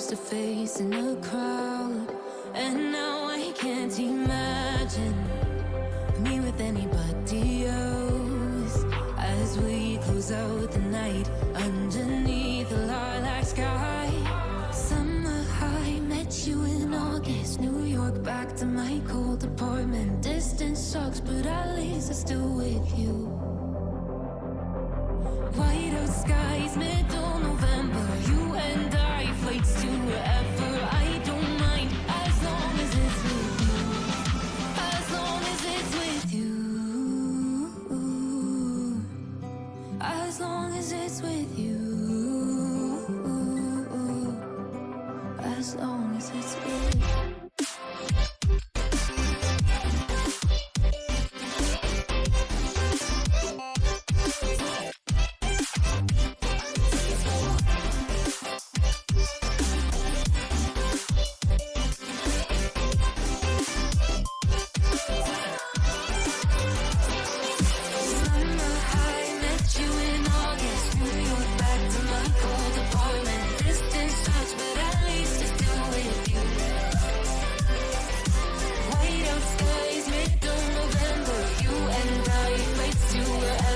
face to face in a crowd, and now I can't imagine me with anybody else. As we close out the night underneath the lilac sky. Summer high, met you in August. New York, back to my cold apartment. Distance sucks, but at least I'm still with you. White out skies, middle November. You and I, flights to wherever. I don't mind, as long as it's with you. As long as it's with you. As long as it's with you. As long as it's with you.